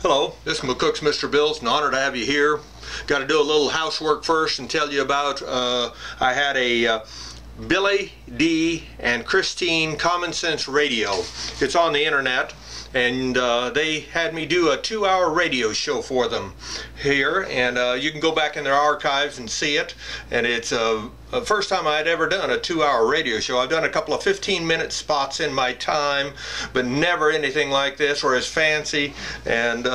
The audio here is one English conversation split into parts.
Hello, this is McCook's Mr. Bill. It's an honor to have you here. Got to do a little housework first and tell you about I had a Billy D and Christine Common Sense radio. It's on the internet, and they had me do a 2-hour radio show for them here, and you can go back in their archives and see it. And it's the first time I had ever done a 2-hour radio show. I've done a couple of 15-minute spots in my time, but never anything like this or as fancy and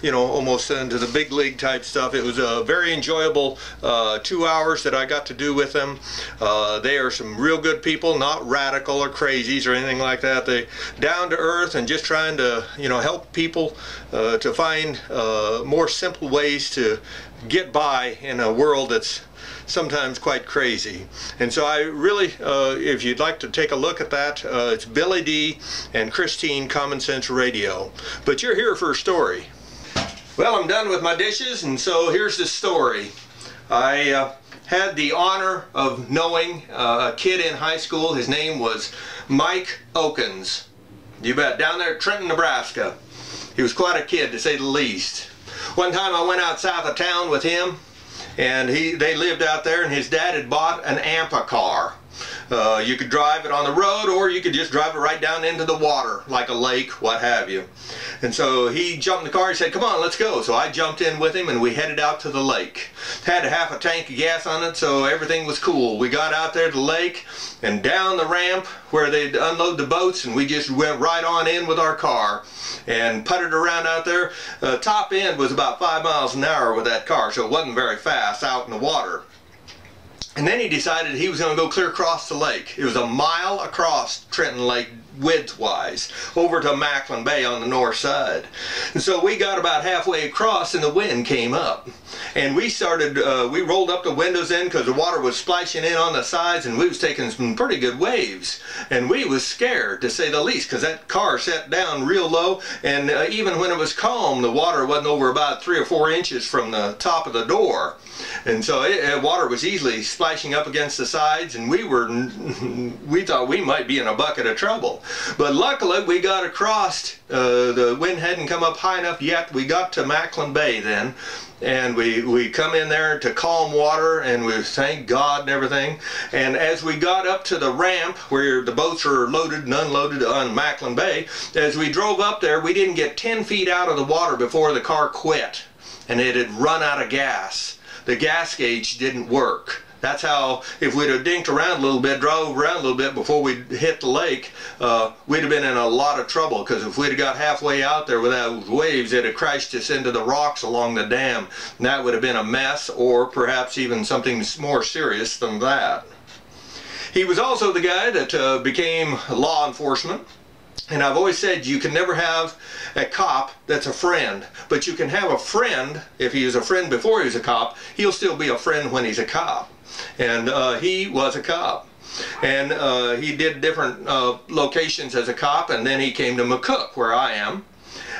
you know, almost into the big league type stuff. It was a very enjoyable 2 hours that I got to do with them. They are some real good people, not radical or crazies or anything like that. They down to earth and just trying to, you know, help people to find more simple ways to get by in a world that's sometimes quite crazy. And so I really, if you'd like to take a look at that, it's Billy D and Christine Common Sense Radio. But you're here for a story. Well, I'm done with my dishes, and so here's the story. I had the honor of knowing a kid in high school. His name was Mike Okins. You bet, down there at Trenton, Nebraska. He was quite a kid, to say the least. One time I went out south of town with him, and they lived out there, and his dad had bought an Amphibious car. You could drive it on the road, or you could just drive it right down into the water, like a lake, what have you. And so he jumped in the car. He said, "Come on, let's go." So I jumped in with him, and we headed out to the lake. Had half a tank of gas on it, so everything was cool. We got out there to the lake and down the ramp where they'd unload the boats, and we just went right on in with our car and putted around out there. Top end was about 5 miles an hour with that car, so it wasn't very fast out in the water. And then he decided he was going to go clear across the lake. It was a mile across Trenton Lake width-wise, over to Macklin Bay on the north side. And so we got about halfway across, and the wind came up. And we started, we rolled up the windows in because the water was splashing in on the sides, and we was taking some pretty good waves. And we was scared, to say the least, because that car set down real low, and even when it was calm, the water wasn't over about 3 or 4 inches from the top of the door. And so water was easily splashing up against the sides, and we thought we might be in a bucket of trouble. But luckily we got across. The wind hadn't come up high enough yet. We got to Macklin Bay then, and we come in there to calm water, and we thank God and everything. And as we got up to the ramp where the boats are loaded and unloaded on Macklin Bay, as we drove up there, we didn't get 10 feet out of the water before the car quit, and it had run out of gas. The gas gauge didn't work. That's how, if we'd have dinked around a little bit, drove around a little bit before we hit the lake, we'd have been in a lot of trouble, because if we'd have got halfway out there with those waves, it'd have crashed us into the rocks along the dam. And that would have been a mess, or perhaps even something more serious than that. He was also the guy that became law enforcement. And I've always said you can never have a cop that's a friend, but you can have a friend. If he was a friend before he was a cop, he'll still be a friend when he's a cop. And he was a cop. And he did different locations as a cop, and then he came to McCook, where I am.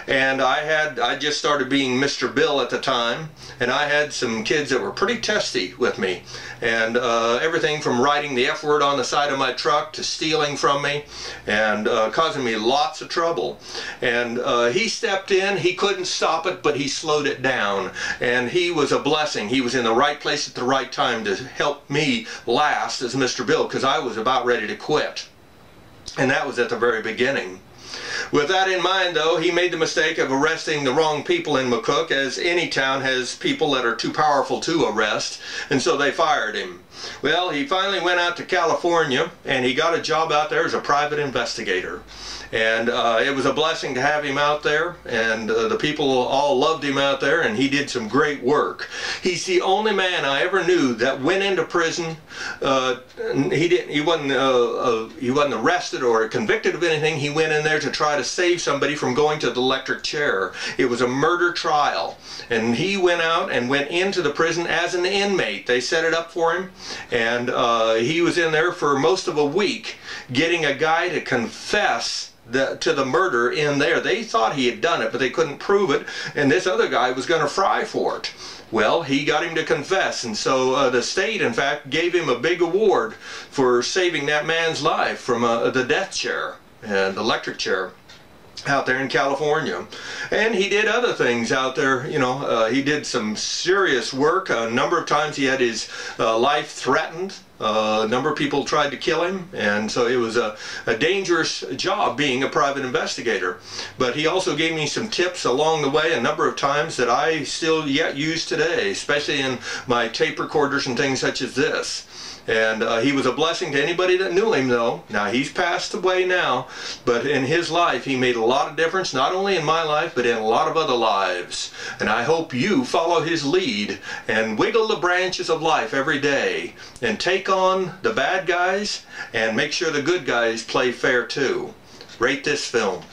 And I just started being Mr. Bill at the time, and I had some kids that were pretty testy with me, and everything from writing the F word on the side of my truck to stealing from me and causing me lots of trouble. And he stepped in. He couldn't stop it, but he slowed it down, and he was a blessing. He was in the right place at the right time to help me last as Mr. Bill, because I was about ready to quit, and that was at the very beginning. With that in mind, though, he made the mistake of arresting the wrong people in McCook, as any town has people that are too powerful to arrest, and so they fired him. Well, he finally went out to California, and he got a job out there as a private investigator. And it was a blessing to have him out there, and the people all loved him out there, and he did some great work. He's the only man I ever knew that went into prison. He wasn't arrested or convicted of anything. He went in there to try to save somebody from going to the electric chair. It was a murder trial, and he went out and went into the prison as an inmate. They set it up for him, and he was in there for most of a week getting a guy to confess to the murder in there. They thought he had done it, but they couldn't prove it, and this other guy was going to fry for it. Well, he got him to confess, and so the state, in fact, gave him a big award for saving that man's life from the death chair and electric chair. out there in California. And he did other things out there, you know. He did some serious work. A number of times he had his life threatened. A number of people tried to kill him, and so it was a dangerous job being a private investigator. But he also gave me some tips along the way a number of times that I still yet use today, especially in my tape recorders and things such as this. And he was a blessing to anybody that knew him, though. Now, he's passed away now, but in his life, he made a lot of difference, not only in my life, but in a lot of other lives. And I hope you follow his lead and wiggle the branches of life every day and take on the bad guys and make sure the good guys play fair, too. Rate this film.